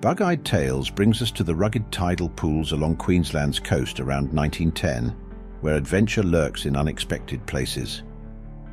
Bug-Eyed Tales brings us to the rugged tidal pools along Queensland's coast around 1910, where adventure lurks in unexpected places.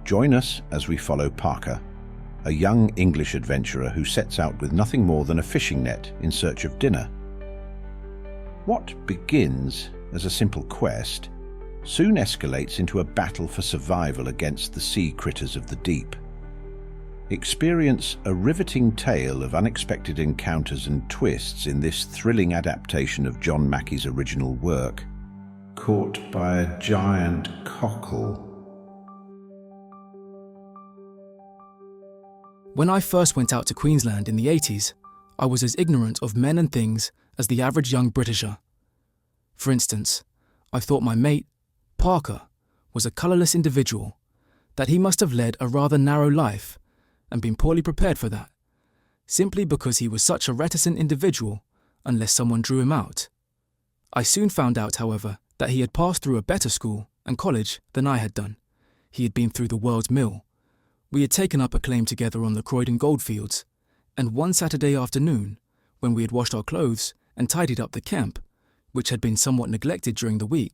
Join us as we follow Parker, a young English adventurer who sets out with nothing more than a fishing net in search of dinner. What begins as a simple quest soon escalates into a battle for survival against the sea critters of the deep. Experience a riveting tale of unexpected encounters and twists in this thrilling adaptation of John Mackie's original work, Caught by a Giant Cockle. When I first went out to Queensland in the 80s, I was as ignorant of men and things as the average young Britisher. For instance, I thought my mate, Parker, was a colourless individual, that he must have led a rather narrow life and been poorly prepared for that, simply because he was such a reticent individual unless someone drew him out. I soon found out, however, that he had passed through a better school and college than I had done. He had been through the world's mill. We had taken up a claim together on the Croydon goldfields, and one Saturday afternoon, when we had washed our clothes and tidied up the camp, which had been somewhat neglected during the week,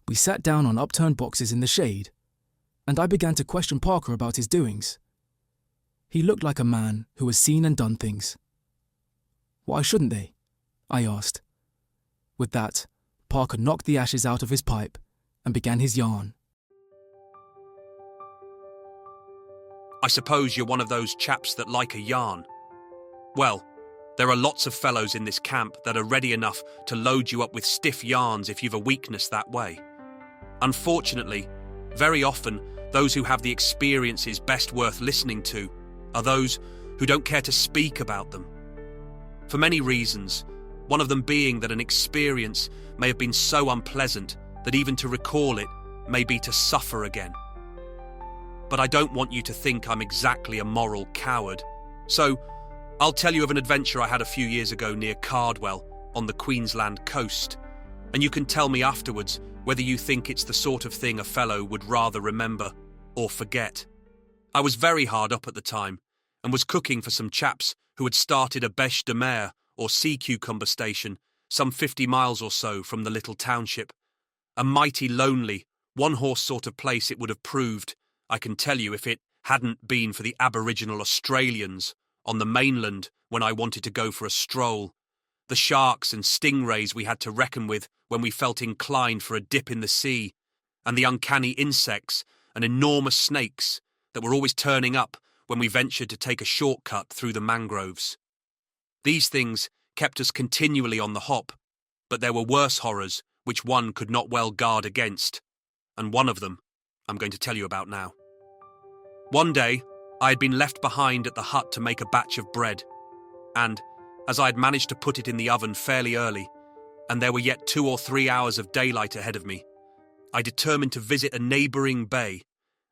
we sat down on upturned boxes in the shade, and I began to question Parker about his doings. He looked like a man who has seen and done things. Why shouldn't they? I asked. With that, Parker knocked the ashes out of his pipe and began his yarn. I suppose you're one of those chaps that like a yarn. Well, there are lots of fellows in this camp that are ready enough to load you up with stiff yarns if you've a weakness that way. Unfortunately, very often, those who have the experiences best worth listening to are those who don't care to speak about them. For many reasons, one of them being that an experience may have been so unpleasant that even to recall it may be to suffer again. But I don't want you to think I'm exactly a moral coward, so I'll tell you of an adventure I had a few years ago near Cardwell on the Queensland coast, and you can tell me afterwards whether you think it's the sort of thing a fellow would rather remember or forget. I was very hard up at the time and was cooking for some chaps who had started a bêche de mer or sea cucumber station some 50 miles or so from the little township. A mighty lonely, one-horse sort of place it would have proved, I can tell you, if it hadn't been for the Aboriginal Australians on the mainland when I wanted to go for a stroll, the sharks and stingrays we had to reckon with when we felt inclined for a dip in the sea, and the uncanny insects and enormous snakes that were always turning up when we ventured to take a shortcut through the mangroves. These things kept us continually on the hop, but there were worse horrors which one could not well guard against, and one of them I'm going to tell you about now. One day, I had been left behind at the hut to make a batch of bread, and, as I had managed to put it in the oven fairly early, and there were yet 2 or 3 hours of daylight ahead of me, I determined to visit a neighbouring bay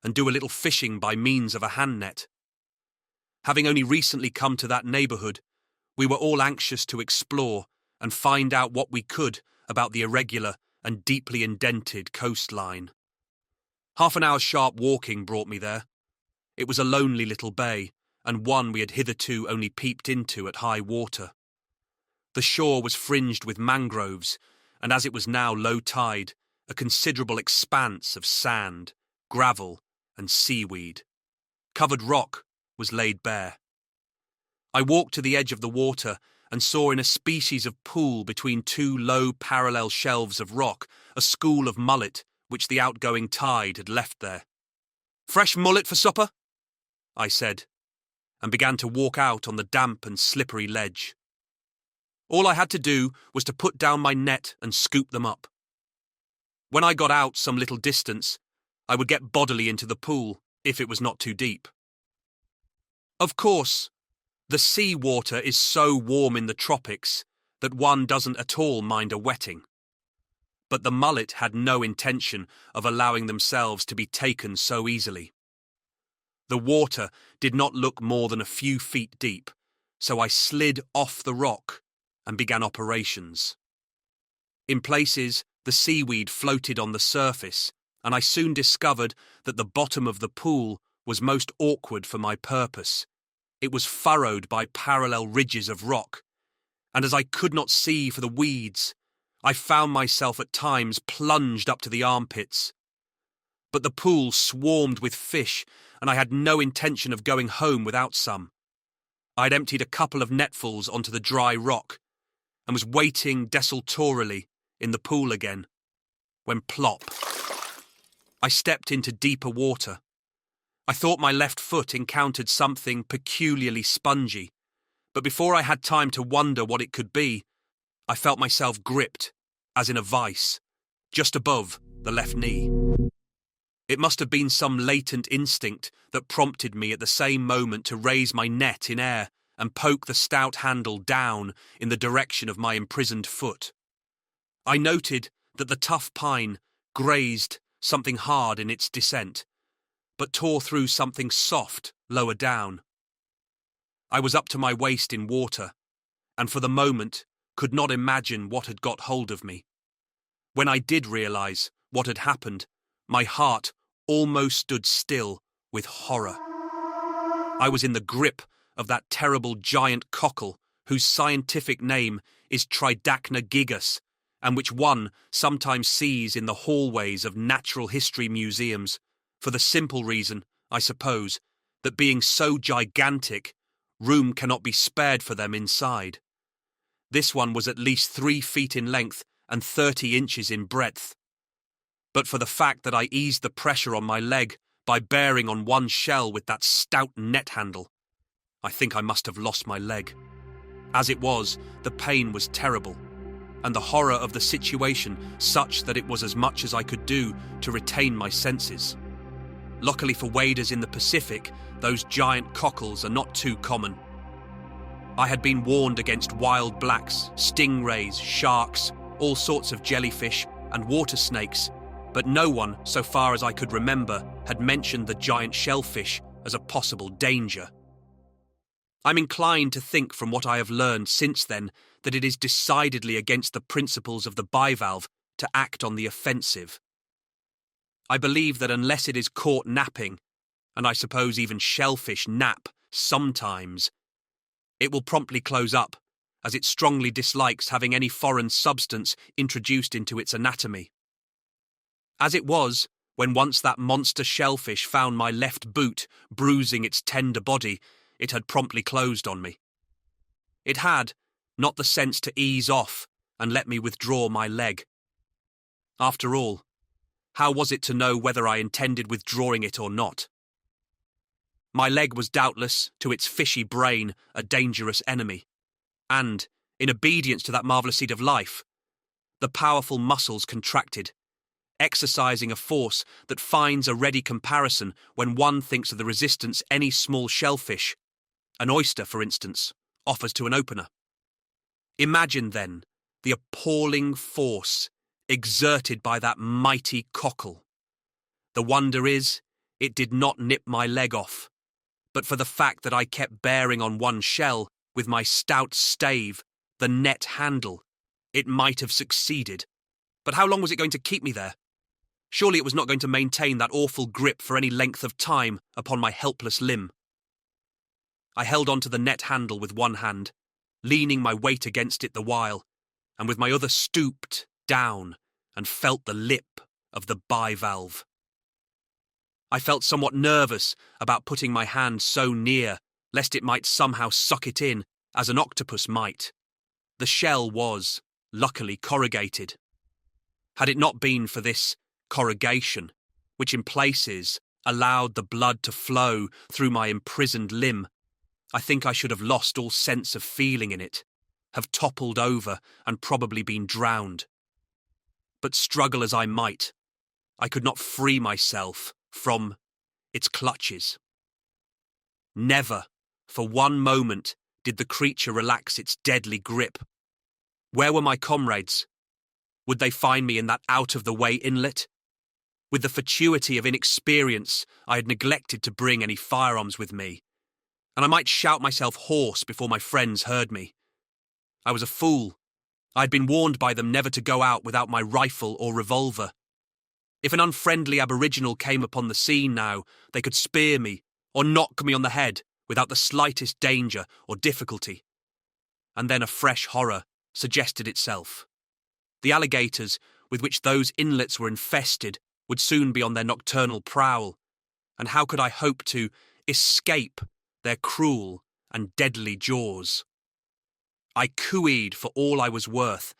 and do a little fishing by means of a hand net. Having only recently come to that neighbourhood, we were all anxious to explore and find out what we could about the irregular and deeply indented coastline. Half an hour's sharp walking brought me there. It was a lonely little bay, and one we had hitherto only peeped into at high water. The shore was fringed with mangroves, and as it was now low tide, a considerable expanse of sand, gravel, and seaweed. Covered rock was laid bare. I walked to the edge of the water and saw in a species of pool between 2 low parallel shelves of rock a school of mullet which the outgoing tide had left there. "Fresh mullet for supper?" I said, and began to walk out on the damp and slippery ledge. All I had to do was to put down my net and scoop them up. When I got out some little distance, I would get bodily into the pool, if it was not too deep. Of course, the sea water is so warm in the tropics that one doesn't at all mind a wetting. But the mullet had no intention of allowing themselves to be taken so easily. The water did not look more than a few feet deep, so I slid off the rock and began operations. In places, the seaweed floated on the surface, and I soon discovered that the bottom of the pool was most awkward for my purpose. It was furrowed by parallel ridges of rock, and as I could not see for the weeds, I found myself at times plunged up to the armpits. But the pool swarmed with fish, and I had no intention of going home without some. I'd emptied a couple of netfuls onto the dry rock, and was waiting desultorily in the pool again, when plop, I stepped into deeper water. I thought my left foot encountered something peculiarly spongy, but before I had time to wonder what it could be, I felt myself gripped, as in a vice, just above the left knee. It must have been some latent instinct that prompted me at the same moment to raise my net in air and poke the stout handle down in the direction of my imprisoned foot. I noted that the tough pine grazed something hard in its descent, but tore through something soft lower down. I was up to my waist in water, and for the moment could not imagine what had got hold of me. When I did realise what had happened, my heart almost stood still with horror. I was in the grip of that terrible giant cockle whose scientific name is Tridacna gigas, and which one sometimes sees in the hallways of natural history museums, for the simple reason, I suppose, that being so gigantic, room cannot be spared for them inside. This one was at least 3 feet in length and 30 inches in breadth. But for the fact that I eased the pressure on my leg by bearing on one shell with that stout net handle, I think I must have lost my leg. As it was, the pain was terrible, and the horror of the situation such that it was as much as I could do to retain my senses. Luckily for waders in the Pacific, those giant cockles are not too common. I had been warned against wild blacks, stingrays, sharks, all sorts of jellyfish, and water snakes, but no one, so far as I could remember, had mentioned the giant shellfish as a possible danger. I'm inclined to think from what I have learned since then that it is decidedly against the principles of the bivalve to act on the offensive. I believe that unless it is caught napping, and I suppose even shellfish nap sometimes, it will promptly close up, as it strongly dislikes having any foreign substance introduced into its anatomy. As it was, when once that monster shellfish found my left boot bruising its tender body, it had promptly closed on me. It had not the sense to ease off and let me withdraw my leg. After all, how was it to know whether I intended withdrawing it or not? My leg was doubtless, to its fishy brain, a dangerous enemy, and, in obedience to that marvellous seed of life, the powerful muscles contracted, exercising a force that finds a ready comparison when one thinks of the resistance any small shellfish, an oyster for instance, offers to an opener. Imagine, then, the appalling force exerted by that mighty cockle. The wonder is, it did not nip my leg off, but for the fact that I kept bearing on one shell with my stout stave, the net handle, it might have succeeded. But how long was it going to keep me there? Surely it was not going to maintain that awful grip for any length of time upon my helpless limb. I held on to the net handle with one hand, leaning my weight against it the while, and with my other stooped down and felt the lip of the bivalve. I felt somewhat nervous about putting my hand so near, lest it might somehow suck it in, as an octopus might. The shell was, luckily, corrugated. Had it not been for this corrugation, which in places allowed the blood to flow through my imprisoned limb, I think I should have lost all sense of feeling in it, have toppled over and probably been drowned. But struggle as I might, I could not free myself from its clutches. Never, for one moment, did the creature relax its deadly grip. Where were my comrades? Would they find me in that out-of-the-way inlet? With the fatuity of inexperience, I had neglected to bring any firearms with me, and I might shout myself hoarse before my friends heard me. I was a fool. I had been warned by them never to go out without my rifle or revolver. If an unfriendly aboriginal came upon the scene now, they could spear me or knock me on the head without the slightest danger or difficulty. and then a fresh horror suggested itself. The alligators with which those inlets were infested would soon be on their nocturnal prowl, and how could I hope to escape their cruel and deadly jaws? I cooeyed for all I was worth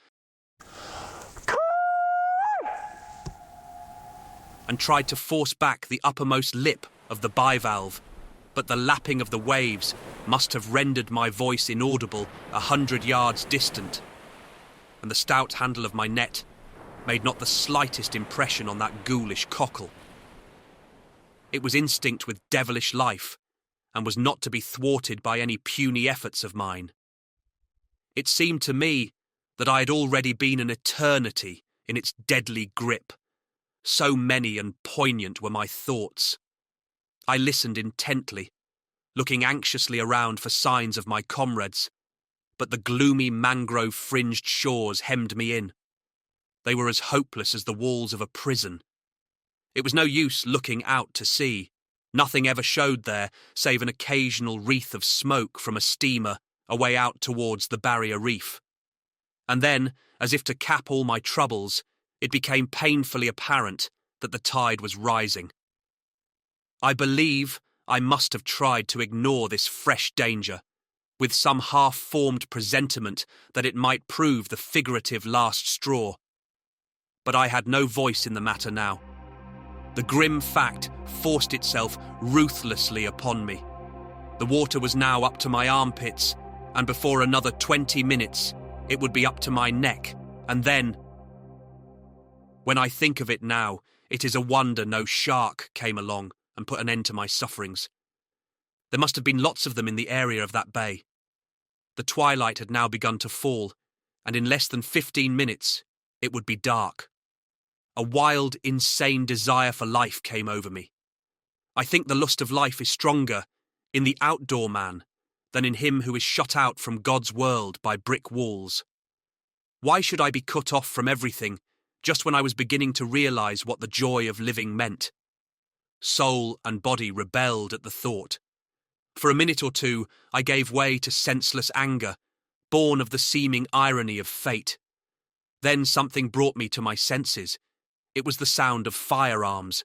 and tried to force back the uppermost lip of the bivalve, but the lapping of the waves must have rendered my voice inaudible 100 yards distant, and the stout handle of my net made not the slightest impression on that ghoulish cockle. It was instinct with devilish life, and was not to be thwarted by any puny efforts of mine. It seemed to me that I had already been an eternity in its deadly grip. So many and poignant were my thoughts. I listened intently, looking anxiously around for signs of my comrades, but the gloomy mangrove-fringed shores hemmed me in. They were as hopeless as the walls of a prison. It was no use looking out to sea. Nothing ever showed there save an occasional wreath of smoke from a steamer away out towards the barrier reef. And then, as if to cap all my troubles, it became painfully apparent that the tide was rising. I believe I must have tried to ignore this fresh danger, with some half-formed presentiment that it might prove the figurative last straw. But I had no voice in the matter now. The grim fact forced itself ruthlessly upon me. The water was now up to my armpits, and before another 20 minutes, it would be up to my neck, and then... When I think of it now, it is a wonder no shark came along and put an end to my sufferings. There must have been lots of them in the area of that bay. The twilight had now begun to fall, and in less than 15 minutes, it would be dark. A wild, insane desire for life came over me. I think the lust of life is stronger in the outdoor man than in him who is shut out from God's world by brick walls. Why should I be cut off from everything just when I was beginning to realize what the joy of living meant? Soul and body rebelled at the thought. For a minute or two, I gave way to senseless anger, born of the seeming irony of fate. Then something brought me to my senses. It was the sound of firearms.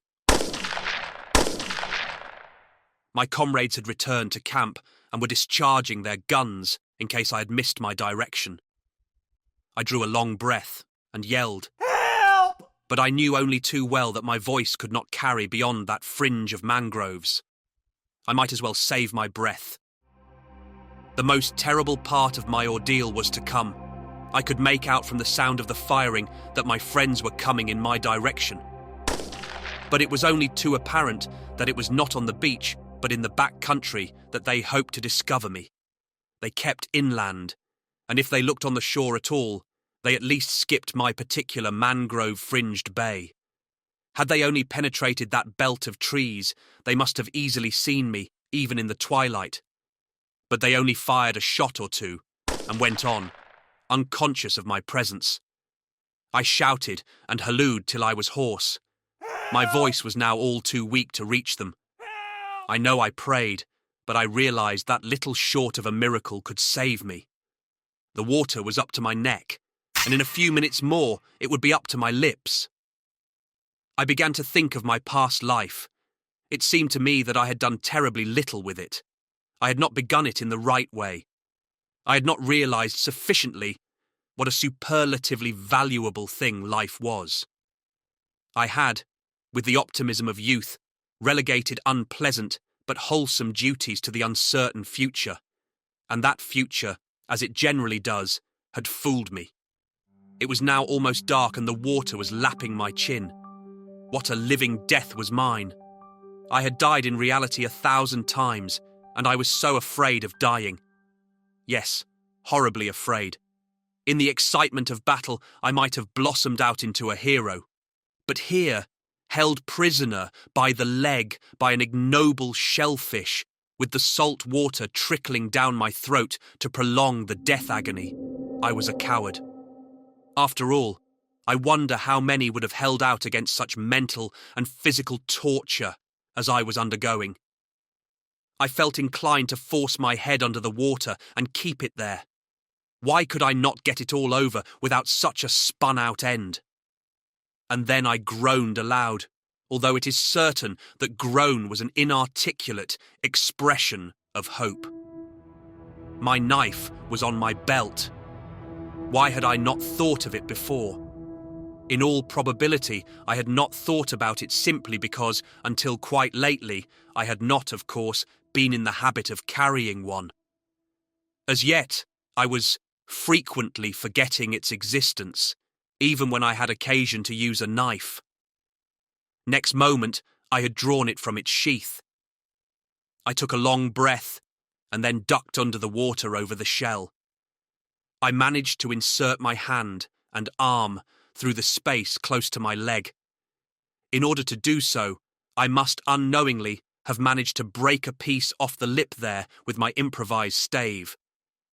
My comrades had returned to camp and were discharging their guns in case I had missed my direction. I drew a long breath and yelled. "Help!" But I knew only too well that my voice could not carry beyond that fringe of mangroves. I might as well save my breath. The most terrible part of my ordeal was to come. I could make out from the sound of the firing that my friends were coming in my direction. But it was only too apparent that it was not on the beach, but in the back country that they hoped to discover me. They kept inland, and if they looked on the shore at all, they at least skipped my particular mangrove-fringed bay. Had they only penetrated that belt of trees, they must have easily seen me, even in the twilight. But they only fired a shot or two, and went on, unconscious of my presence. I shouted and hallooed till I was hoarse. My voice was now all too weak to reach them. I know I prayed, but I realized that little short of a miracle could save me. The water was up to my neck, and in a few minutes more it would be up to my lips. I began to think of my past life. It seemed to me that I had done terribly little with it. I had not begun it in the right way. I had not realized sufficiently what a superlatively valuable thing life was. I had, with the optimism of youth, relegated unpleasant but wholesome duties to the uncertain future, and that future, as it generally does, had fooled me. It was now almost dark and the water was lapping my chin. What a living death was mine! I had died in reality 1,000 times, and I was so afraid of dying. Yes, horribly afraid. In the excitement of battle, I might have blossomed out into a hero. But here, held prisoner by the leg by an ignoble shellfish, with the salt water trickling down my throat to prolong the death agony, I was a coward. After all, I wonder how many would have held out against such mental and physical torture as I was undergoing. I felt inclined to force my head under the water and keep it there. Why could I not get it all over without such a spun-out end? And then I groaned aloud, although it is certain that groan was an inarticulate expression of hope. My knife was on my belt. Why had I not thought of it before? In all probability, I had not thought about it simply because, until quite lately, I had not, of course, been in the habit of carrying one. As yet, I was frequently forgetting its existence, even when I had occasion to use a knife. Next moment, I had drawn it from its sheath. I took a long breath and then ducked under the water over the shell. I managed to insert my hand and arm through the space close to my leg. In order to do so, I must unknowingly have managed to break a piece off the lip there with my improvised stave.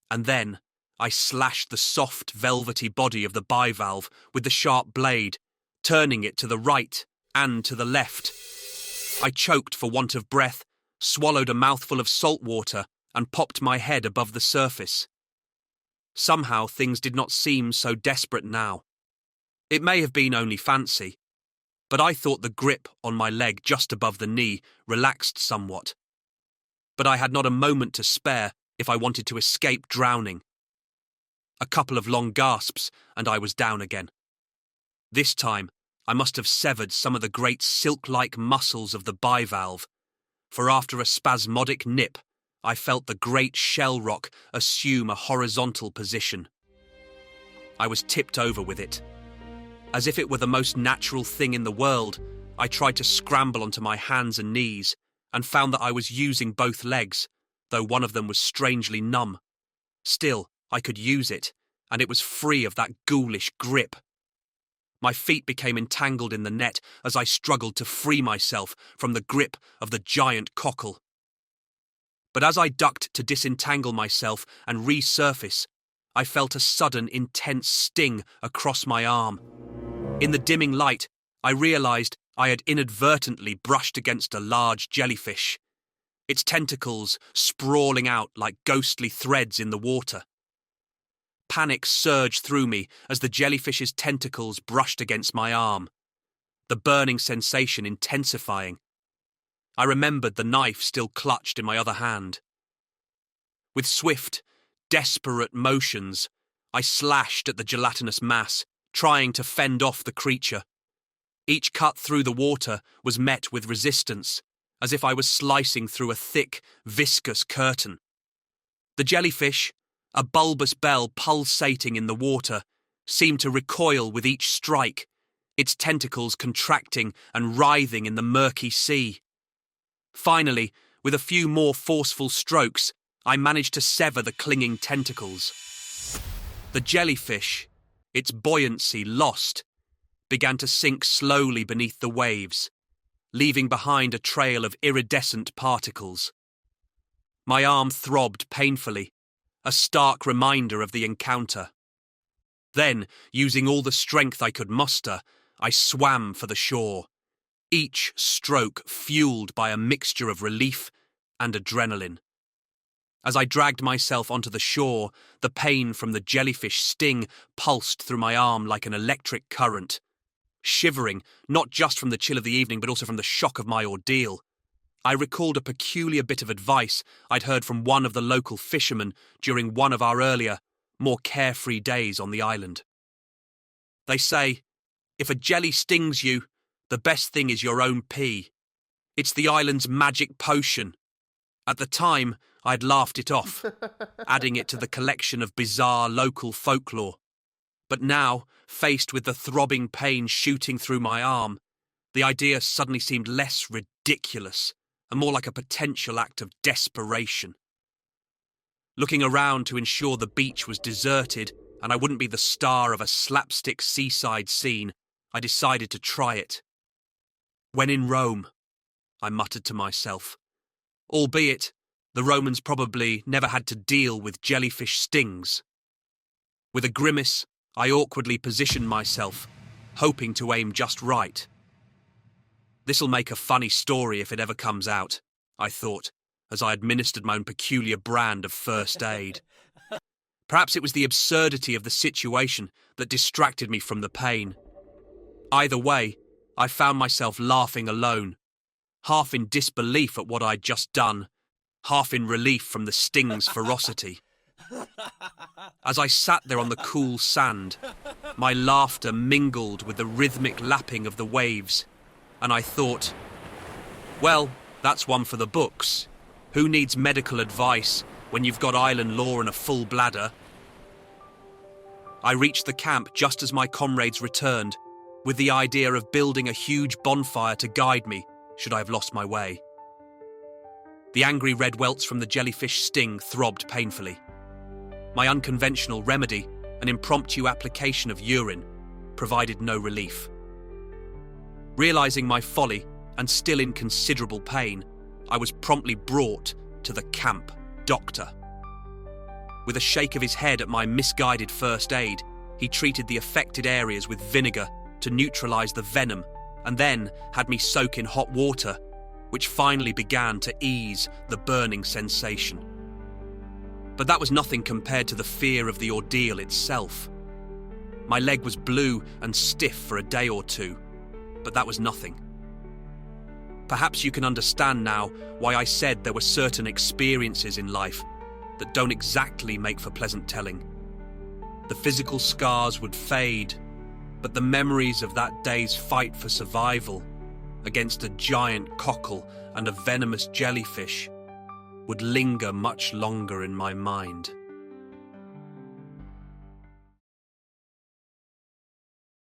And then I slashed the soft, velvety body of the bivalve with the sharp blade, turning it to the right and to the left. I choked for want of breath, swallowed a mouthful of salt water, and popped my head above the surface. Somehow things did not seem so desperate now. It may have been only fancy, but I thought the grip on my leg just above the knee relaxed somewhat. But I had not a moment to spare if I wanted to escape drowning. A couple of long gasps, and I was down again. This time, I must have severed some of the great silk-like muscles of the bivalve, for after a spasmodic nip, I felt the great shell rock assume a horizontal position. I was tipped over with it. As if it were the most natural thing in the world, I tried to scramble onto my hands and knees, and found that I was using both legs, though one of them was strangely numb. Still, I could use it, and it was free of that ghoulish grip. My feet became entangled in the net as I struggled to free myself from the grip of the giant cockle. But as I ducked to disentangle myself and resurface, I felt a sudden intense sting across my arm. In the dimming light, I realized I had inadvertently brushed against a large jellyfish, its tentacles sprawling out like ghostly threads in the water. Panic surged through me as the jellyfish's tentacles brushed against my arm, the burning sensation intensifying. I remembered the knife still clutched in my other hand. With swift, desperate motions, I slashed at the gelatinous mass, trying to fend off the creature. Each cut through the water was met with resistance, as if I was slicing through a thick, viscous curtain. The jellyfish, a bulbous bell pulsating in the water, seemed to recoil with each strike, its tentacles contracting and writhing in the murky sea. Finally, with a few more forceful strokes, I managed to sever the clinging tentacles. The jellyfish, its buoyancy lost, began to sink slowly beneath the waves, leaving behind a trail of iridescent particles. My arm throbbed painfully, a stark reminder of the encounter. Then, using all the strength I could muster, I swam for the shore, each stroke fueled by a mixture of relief and adrenaline. As I dragged myself onto the shore, the pain from the jellyfish sting pulsed through my arm like an electric current. Shivering, not just from the chill of the evening but also from the shock of my ordeal, I recalled a peculiar bit of advice I'd heard from one of the local fishermen during one of our earlier, more carefree days on the island. They say, if a jelly stings you, the best thing is your own pee. It's the island's magic potion. At the time, I'd laughed it off, adding it to the collection of bizarre local folklore. But now, faced with the throbbing pain shooting through my arm, the idea suddenly seemed less ridiculous and more like a potential act of desperation. Looking around to ensure the beach was deserted and I wouldn't be the star of a slapstick seaside scene, I decided to try it. When in Rome, I muttered to myself. Albeit, the Romans probably never had to deal with jellyfish stings. With a grimace, I awkwardly positioned myself, hoping to aim just right. This'll make a funny story if it ever comes out, I thought, as I administered my own peculiar brand of first aid. Perhaps it was the absurdity of the situation that distracted me from the pain. Either way, I found myself laughing alone, half in disbelief at what I'd just done, half in relief from the sting's ferocity. As I sat there on the cool sand, my laughter mingled with the rhythmic lapping of the waves, and I thought, well, that's one for the books. Who needs medical advice when you've got island law and a full bladder? I reached the camp just as my comrades returned, with the idea of building a huge bonfire to guide me should I have lost my way. The angry red welts from the jellyfish sting throbbed painfully. My unconventional remedy, an impromptu application of urine, provided no relief. Realizing my folly and still in considerable pain, I was promptly brought to the camp doctor. With a shake of his head at my misguided first aid, he treated the affected areas with vinegar to neutralize the venom, and then had me soak in hot water, which finally began to ease the burning sensation. But that was nothing compared to the fear of the ordeal itself. My leg was blue and stiff for a day or two, but that was nothing. Perhaps you can understand now why I said there were certain experiences in life that don't exactly make for pleasant telling. The physical scars would fade, but the memories of that day's fight for survival against a giant cockle and a venomous jellyfish would linger much longer in my mind.